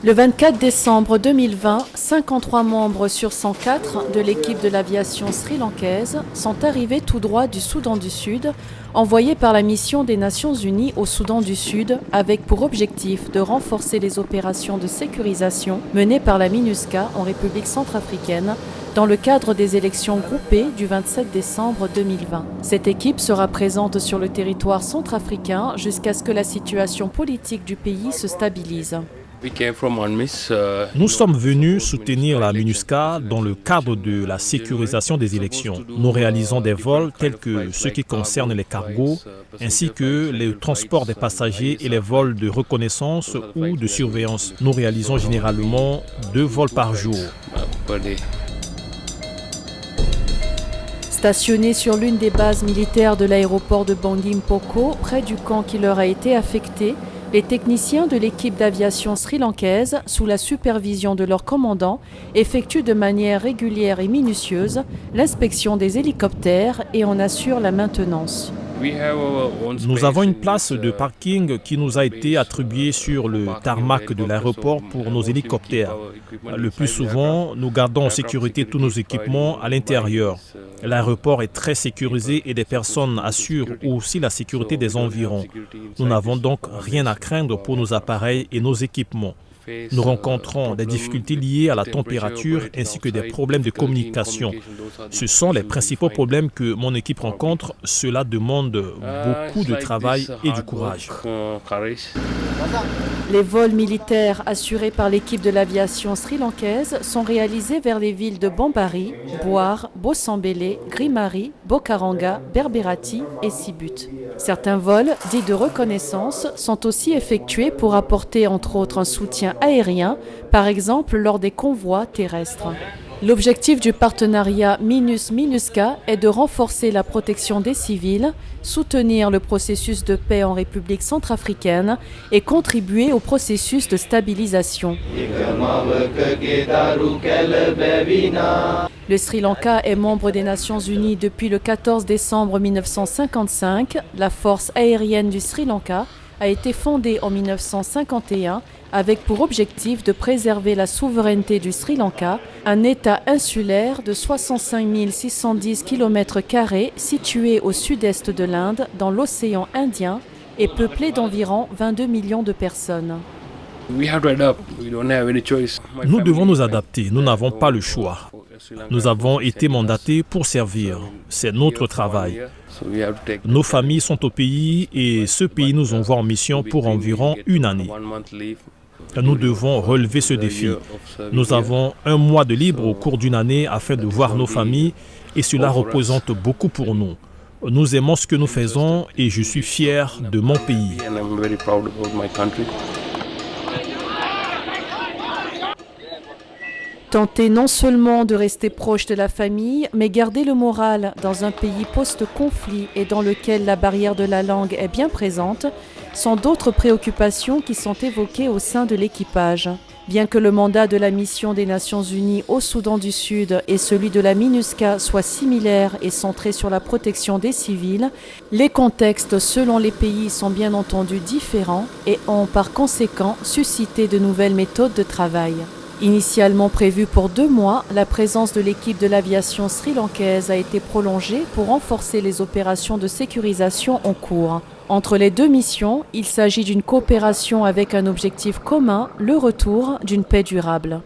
Le 24 décembre 2020, 53 membres sur 104 de l'équipe de l'aviation sri-lankaise sont arrivés tout droit du Soudan du Sud, envoyés par la mission des Nations Unies au Soudan du Sud, avec pour objectif de renforcer les opérations de sécurisation menées par la MINUSCA en République centrafricaine dans le cadre des élections groupées du 27 décembre 2020. Cette équipe sera présente sur le territoire centrafricain jusqu'à ce que la situation politique du pays se stabilise. Nous sommes venus soutenir la MINUSCA dans le cadre de la sécurisation des élections. Nous réalisons des vols tels que ceux qui concernent les cargos, ainsi que le transport des passagers et les vols de reconnaissance ou de surveillance. Nous réalisons généralement 2 vols par jour. Stationnés sur l'une des bases militaires de l'aéroport de Bangui Mpoko, près du camp qui leur a été affecté, les techniciens de l'équipe d'aviation sri-lankaise, sous la supervision de leur commandant, effectuent de manière régulière et minutieuse l'inspection des hélicoptères et en assurent la maintenance. Nous avons une place de parking qui nous a été attribuée sur le tarmac de l'aéroport pour nos hélicoptères. Le plus souvent, nous gardons en sécurité tous nos équipements à l'intérieur. L'aéroport est très sécurisé et des personnes assurent aussi la sécurité des environs. Nous n'avons donc rien à craindre pour nos appareils et nos équipements. Nous rencontrons des difficultés liées à la température ainsi que des problèmes de communication. Ce sont les principaux problèmes que mon équipe rencontre. Cela demande beaucoup de travail et du courage. Les vols militaires assurés par l'équipe de l'aviation sri-lankaise sont réalisés vers les villes de Bambari, Bouar, Bosambélé, Grimari, Bokaranga, Berberati et Sibut. Certains vols, dits de reconnaissance, sont aussi effectués pour apporter entre autres un soutien aérien, par exemple lors des convois terrestres. L'objectif du partenariat MINUS-MINUSCA est de renforcer la protection des civils, soutenir le processus de paix en République centrafricaine et contribuer au processus de stabilisation. Le Sri Lanka est membre des Nations Unies depuis le 14 décembre 1955. La force aérienne du Sri Lanka a été fondée en 1951 avec pour objectif de préserver la souveraineté du Sri Lanka, un État insulaire de 65 610 km² situé au sud-est de l'Inde, dans l'océan Indien, et peuplé d'environ 22 millions de personnes. Nous devons nous adapter, nous n'avons pas le choix. Nous avons été mandatés pour servir, c'est notre travail. Nos familles sont au pays et ce pays nous envoie en mission pour environ 1 année. Nous devons relever ce défi. Nous avons 1 mois de libre au cours d'une année afin de voir nos familles et cela représente beaucoup pour nous. Nous aimons ce que nous faisons et je suis fier de mon pays. Tenter non seulement de rester proche de la famille, mais garder le moral dans un pays post-conflit et dans lequel la barrière de la langue est bien présente, sont d'autres préoccupations qui sont évoquées au sein de l'équipage. Bien que le mandat de la mission des Nations Unies au Soudan du Sud et celui de la MINUSCA soient similaires et centrés sur la protection des civils, les contextes selon les pays sont bien entendu différents et ont par conséquent suscité de nouvelles méthodes de travail. Initialement prévue pour 2 mois, la présence de l'équipe de l'aviation sri-lankaise a été prolongée pour renforcer les opérations de sécurisation en cours. Entre les 2 missions, il s'agit d'une coopération avec un objectif commun, le retour d'une paix durable.